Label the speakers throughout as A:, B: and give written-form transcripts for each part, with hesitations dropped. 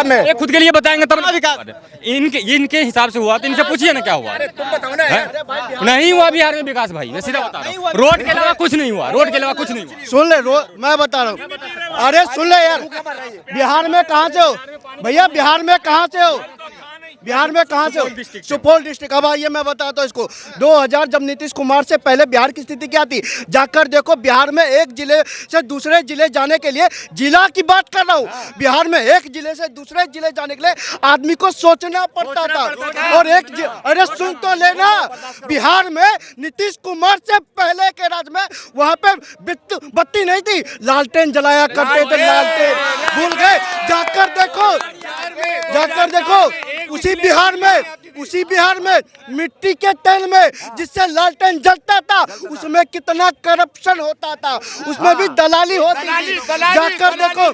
A: सब में।
B: ये खुद के लिए बताएंगे तब विकास। इनके हिसाब से हुआ तो इनसे पूछिए ना क्या हुआ।
A: तुम बताओ ना।
B: नहीं हुआ बिहार में विकास भाई, मैं सीधा बता रहा हूँ। रोड के अलावा कुछ नहीं हुआ, रोड के अलावा कुछ नहीं हुआ।
C: सुन ले, मैं बता रहा हूँ। अरे सुन ले यार, बिहार में कहाँ से हो भैया? बिहार में कहाँ से हो? बिहार में कहाँ से हो? सुपौल डिस्ट्रिक्ट। अब आइए मैं बताता हूँ इसको। 2000 जब नीतीश कुमार से पहले बिहार की स्थिति क्या थी, जाकर देखो। बिहार में एक जिले से दूसरे जिले जाने के लिए, जिला की बात कर रहा हूँ, बिहार में एक जिले से दूसरे जिले जाने के लिए आदमी को सोचना पड़ता था। और अरे सुन तो लेना, बिहार में नीतीश कुमार से पहले के राज्य में वहाँ पे बत्ती नहीं थी, लालटेन जलाया करते थे। लालटेन भूल गए? जाकर देखो उसी बिहार में मिट्टी के तेल में जिससे लालटेन जलता था, उसमें कितना करप्शन होता था, उसमें भी दलाली होती थी। जाकर देखो।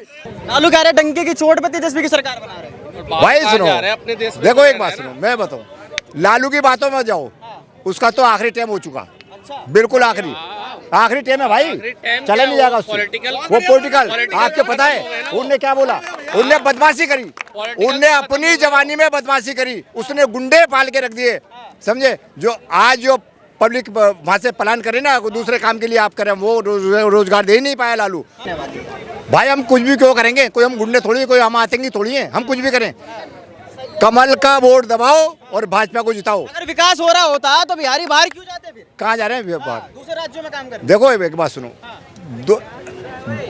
D: लालू कह रहे डंके की चोट पे तेजस्वी की सरकार बना रहे।
A: भाई सुनो, देखो एक बात सुनो, मैं बताऊं, लालू की बातों में जाओ, उसका तो आखिरी टाइम हो चुका, बिल्कुल आखिरी टाइम है भाई, चला नहीं जाएगा उससे। वो पॉलिटिकल आपको पता है उनने क्या बोला? उनने बदमाशी करी, उनने अपनी जवानी में बदमाशी करी, उसने गुंडे पाल के रख दिए, समझे? जो आज जो पब्लिक वहाँ से प्लान करे ना दूसरे काम के लिए आप करें, वो रोजगार दे ही नहीं पाया लालू। भाई हम कुछ भी क्यों करेंगे? कोई हम गुंडे थोड़ी, कोई हम आतंकी थोड़ी हैं, हम कुछ भी करें। कमल का वोट दबाओ और भाजपा को जिताओ।
D: अगर विकास हो रहा होता तो बिहारी बाहर क्यों जाते फिर?
A: कहाँ जा रहे हैं बाहर?
D: दूसरे राज्यों में काम करते।
A: देखो एक बात सुनो,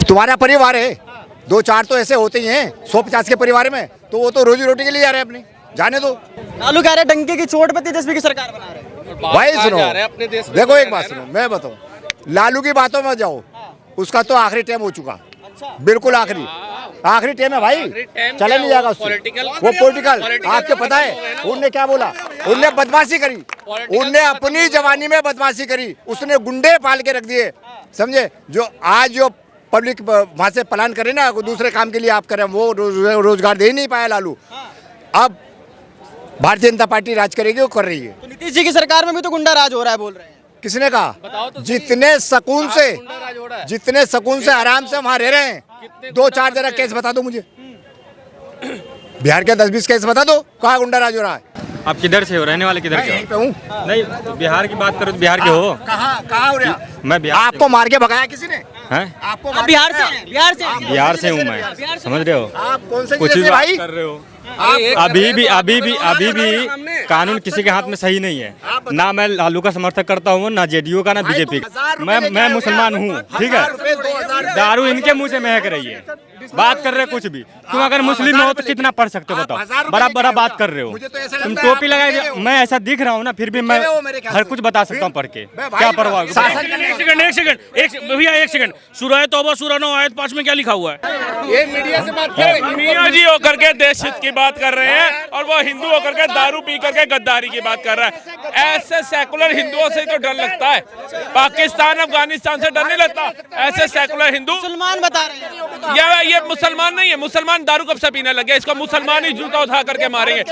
A: तुम्हारा परिवार है, 2-4 तो ऐसे होते ही हैं 150 के परिवार में, तो वो तो रोजी रोटी के लिए जा रहे हैं अपनी, जाने दो।
D: लालू कह रहे डंके की चोट पे तेजस्वी की सरकार बना रहे।
A: भाई सुनो, देखो एक बात सुनो, मैं बताऊं, लालू की बातों में जाओ, उसका तो आखिरी टाइम हो चुका, बिल्कुल आखिरी टाइम है भाई, चला नहीं जाएगा उससे। वो पॉलिटिकल आपको पता है उनने क्या बोला? उनने बदमाशी करी, उनने अपनी जवानी में बदमाशी करी, उसने गुंडे पाल के रख दिए, समझे? जो आज जो पब्लिक वहाँ से प्लान करे ना दूसरे काम के लिए आप करें, वो रोजगार दे ही नहीं पाया लालू। अब भारतीय जनता पार्टी राज करेगी, वो कर रही है।
D: तो नीतीश जी की सरकार में भी तो गुंडा राज हो रहा है बोल रहे हैं।
A: किसने कहा? तो जितने सकून से आराम से वहाँ रह रहे हैं, 2-4 जरा केस बता दो मुझे, बिहार के 10-20 केस बता दो, कहाँ गुंडा राज हो रहा है?
B: आप किधर से हो? रहने वाले किधर के हो? नहीं, तो बिहार की बात करो तो बिहार के हो?
A: कहाँ हो रहा?
B: मैं बिहार।
A: आपको मार के भगाया किसी ने? आपको
D: बिहार से
B: हूँ मैं, समझ रहे हो?
A: आप कौन से
B: कुछ
A: जिले
B: भी
A: से भाई
B: कर रहे हो? अभी भी कानून किसी के हाथ में सही नहीं है। ना मैं लालू का समर्थक करता हूँ, ना जेडीयू का, ना बीजेपी का। मैं मुसलमान हूँ, ठीक है? दारू इनके मुंह से महक रही है, बात कर रहे हो कुछ भी। तुम अगर मुस्लिम हो तो कितना पढ़ सकते हो बताओ? बड़ा बात कर रहे हो तुम। टोपी लगाए, मैं ऐसा दिख रहा हूँ ना, फिर भी मैं हर कुछ बता सकता हूँ पढ़ के, क्या परवाह।
E: एक सेकंड, सूरह तौबा सूरह 9 आयत 5 में क्या लिखा हुआ है?
A: ये मीडिया से बात करें।
E: मियां जी होकर के देश हित की बात कर रहे हैं और वो हिंदू होकर के दारू पी करके गद्दारी की बात कर रहा है। ऐसे सेकुलर हिंदुओं से तो डर लगता है, पाकिस्तान अफगानिस्तान से डर नहीं लगता। ऐसे सेकुलर हिंदू
D: मुसलमान बता रहे हैं।
E: ये मुसलमान नहीं है, मुसलमान दारू कब से पीने लगे? इसको मुसलमान ही जूता उठा करके मारेंगे।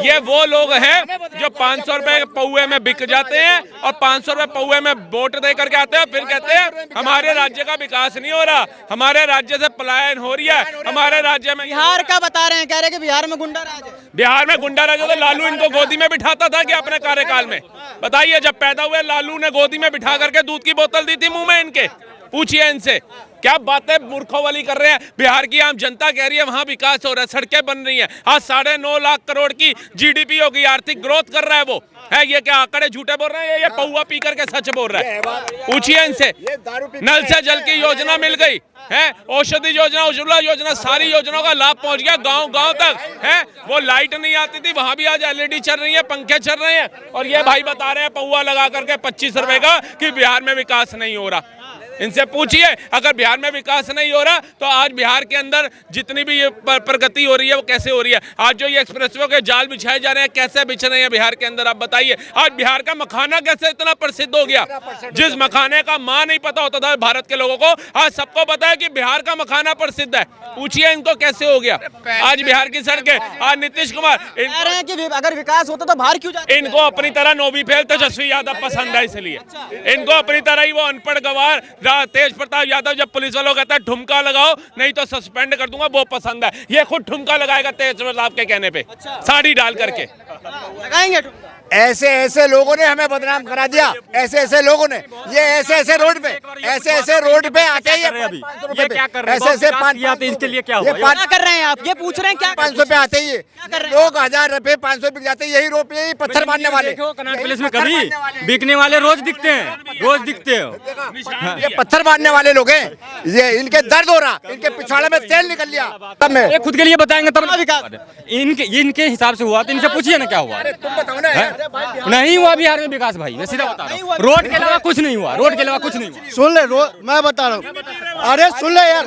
E: ये वो लोग हैं जो 500 रुपए पौए में बिक जाते हैं और 500 रुपए पौए में वोट दे करके आते हैं, फिर कहते हैं हमारे राज्य का विकास नहीं हो रहा, हमारे राज्य से पलायन हो रही है, हमारे राज्य में।
D: बिहार का बता रहे हैं, कह रहे हैं कि बिहार में गुंडा राज है।
E: बिहार में गुंडा राज है तो लालू इनको गोदी में बिठाता था कि अपने कार्यकाल में? बताइए, जब पैदा हुए लालू ने गोदी में बिठा करके दूध की बोतल दी थी मुंह में इनके? पूछिए इनसे, क्या बातें मूर्खों वाली कर रहे हैं। बिहार की आम जनता कह रही है वहां विकास हो रहा है, सड़कें बन रही हैं। आज 9.5 लाख करोड़ की जीडीपी होगी, आर्थिक ग्रोथ कर रहा है वो है। ये क्या आंकड़े झूठे बोल रहे हैं? ये पौवा पी करके सच बोल रहा है। पूछिए इनसे। नल से जल की योजना मिल गई है, औषधि योजना, उज्ज्वला योजना, सारी योजनाओं का लाभ पहुंच गया गांव तक है। वो लाइट नहीं आती थी, वहां भी आज एलईडी चल रही है, पंखे चल रहे हैं। और ये भाई बता रहे हैं पौवा लगा करके 25 रुपए का कि बिहार में विकास नहीं हो रहा। इनसे पूछिए, अगर बिहार में विकास नहीं हो रहा तो आज बिहार के अंदर जितनी भी प्रगति हो रही है वो कैसे हो रही है? आज जो ये एक्सप्रेसवे के जाल बिछाए जा रहे हैं, कैसे बिछ रहे हैं बिहार के अंदर? आप बताइए। आज बिहार का मखाना कैसे इतना प्रसिद्ध हो गया? जिस मखाने का मां नहीं पता होता था भारत के लोगों को, आज सबको पता है कि बिहार का मखाना प्रसिद्ध है। पूछिए इनको कैसे हो गया आज बिहार की सड़कें। आज नीतीश कुमार
D: कह रहे हैं कि अगर विकास होता तो बाहर क्यों जाते?
E: इनको अपनी तरह नोबी फेल तेजस्वी यादव पसंद है, इसलिए इनको अपनी तरह ही वो अनपढ़ गवार तेज प्रताप यादव जब पुलिस वालों कहता है ठुमका लगाओ नहीं तो सस्पेंड कर दूंगा, वो पसंद है। ये खुद ठुमका लगाएगा तेज प्रताप के कहने पे, साड़ी डाल करके।
D: लगाएंगे ठुमका।
A: ऐसे ऐसे लोगों ने हमें बदनाम करा दिया, ऐसे ऐसे लोगों ने, ये ऐसे ऐसे रोड पे आते ही
B: ये क्या कर रहे हैं?
A: ऐसे ऐसे
B: इसके लिए क्या हुआ?
D: क्या कर रहे हैं आप? ये पूछ रहे हैं क्या
A: 500 पे आते ही लोग 1000 रुपए 500 बिक जाते, यही रोड पे पत्थर मारने वाले।
B: कनाट पुलिस में कभी बिकने वाले रोज दिखते हैं, रोज दिखते हो।
A: ये पत्थर मारने वाले लोग हैं, ये इनके दर्द हो रहा, इनके पिछवाड़े में तेल निकल लिया। तब में
B: ये खुद के लिए बताएंगे तब इनके हिसाब से हुआ तो इनसे पूछिए ना क्या हुआ।
A: तुम बताओ ना,
B: नहीं हुआ बिहार में विकास भाई, मैं सीधा बता रहा हूँ। रोड के अलावा कुछ नहीं हुआ, रोड के अलावा कुछ नहीं हुआ।
C: सुन ले, मैं बता रहा हूँ। अरे सुन ले यार,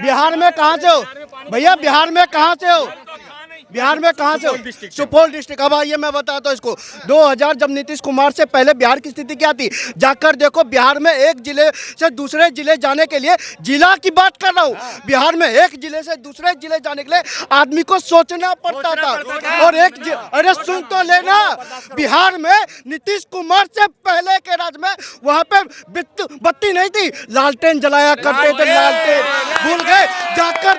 C: बिहार में कहाँ से हो भैया? बिहार में कहाँ से हो? बिहार में कहाँ से हो? सुपौल डिस्ट्रिक्ट। अब आइए मैं बताता हूँ इसको। 2000 जब नीतीश कुमार से पहले बिहार की स्थिति क्या थी, जाकर देखो। बिहार में एक जिले से दूसरे जिले जाने के लिए, जिला की बात कर रहा हूँ, बिहार में एक जिले से दूसरे जिले जाने के लिए आदमी को सोचना पड़ता था। और अरे सुन तो लेना, बिहार में नीतीश कुमार से पहले के राज्य में वहाँ पे बत्ती नहीं थी, लालटेन जलाया करते थे, लालटेन भूल गए। जाकर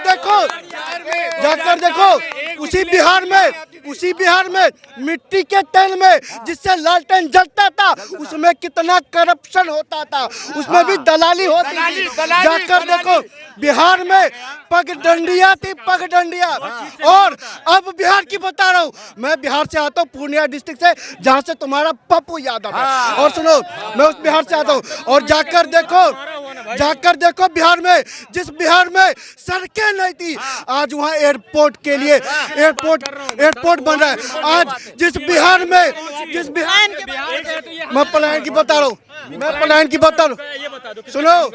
C: देखो उसी बिहार में मिट्टी के तेल में जिससे लालटेन जलता था, उसमें कितना करप्शन होता था, उसमें भी दलाली होती थी। जाकर देखो, बिहार में पगडंडिया थी, पगडंडिया। और अब बिहार की बता रहा हूँ, मैं बिहार से आता हूँ, पूर्णिया डिस्ट्रिक्ट से, जहाँ से तुम्हारा पप्पू यादव है। और सुनो, मैं उस बिहार से आता हूँ। और जाकर देखो बिहार में, जिस बिहार में सड़कें नहीं थी, आज वहाँ एयरपोर्ट के लिए एयरपोर्ट बन रहा है। आज जिस बिहार में मैं पलायन की बता रहा हूँ, सुनो,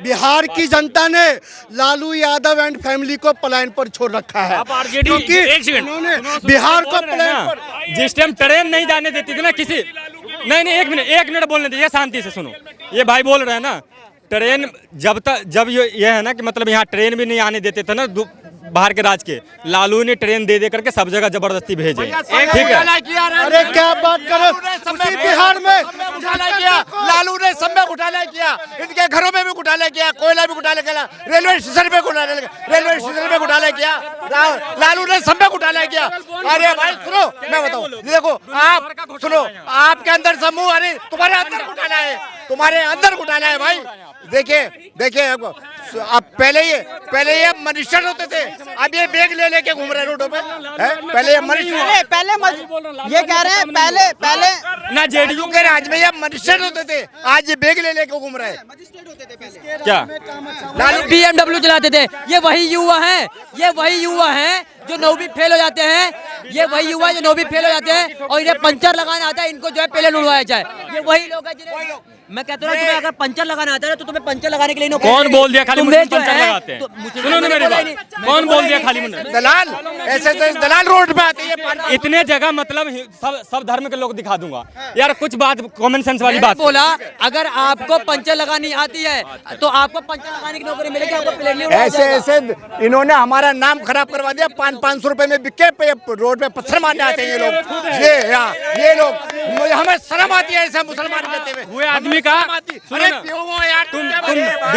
C: बिहार की जनता ने लालू यादव एंड फैमिली को पलायन पर छोड़ रखा है, क्योंकि इन्होंने बिहार को पलायन पर।
B: जिस टाइम ट्रेन नहीं जाने देती थी ना किसी, नहीं एक मिनट बोलने दीजिए, शांति से सुनो। ये भाई बोल रहे हैं ना, ट्रेन जब ये है ना कि मतलब यहाँ ट्रेन भी नहीं आने देते थे ना बाहर के राज्य के, लालू ने ट्रेन दे करके सब जगह जबरदस्ती भेजे। ठीक है,
C: अरे क्या बात करो, उसी बिहार में
A: लालू ने सब में घोटाला किया, इनके घरों में भी घोटाला किया, कोयला भी घोटाला किया, रेलवे स्टेशन पे घोटाला किया, लालू ने सब में घोटाला किया। अरे भाई सुनो, मैं बताऊं, देखो आप सुनो, आपके अंदर समूह, अरे तुम्हारे अंदर घोटाला है भाई। देखिए अब पहले ये मिनिस्टर होते थे, अब ये बैग ले लेके घूम रहे रोडों पे। पहले ये मिनिस्टर,
D: पहले ये कह रहे हैं, पहले
B: ना जेडीयू
A: के राज में ये मिनिस्टर होते थे, आज ये बैग ले लेके घूम रहे हैं।
B: क्या
A: लालू
F: BMW चलाते थे। ये वही युवा हैं जो 9वीं फेल हो जाते हैं, ये वही युवा जो 9वीं फेल हो जाते हैं और इन्हें पंचर लगाना आता है, इनको जो है पहले लुढ़वाया जाए। ये वही लोग हैं जिन्हें मैं कहता हूँ, तुम्हें अगर पंचर लगाना आता है तो तुम्हें पंचर लगाने के लिए
B: कौन बोल दिया खाली मुझे पंचर लगाते हैं? सुनो ना मेरी बात, कौन बोल दिया खाली मुझे?
A: दलाल, ऐसे दलाल रोड पे आते हैं।
B: इतने जगह मतलब सब धर्म के लोग दिखा दूंगा यार, कुछ बात कॉमन सेंस वाली बात
F: बोला। अगर आपको पंचर लगानी आती है तो आपको पंचर लगाने की नौकरी मिलेगी, आपको प्लेन
A: ऐसे इन्होंने हमारा नाम खराब करवा दिया। 500 रुपए में बिके पे रोड पे पत्थर मारने आते हैं ये लोग। ये लोग, हमें शर्म आती है ऐसा मुसलमान कहते हुए
B: आदमी का।
A: अरे क्यों हो यार, तुम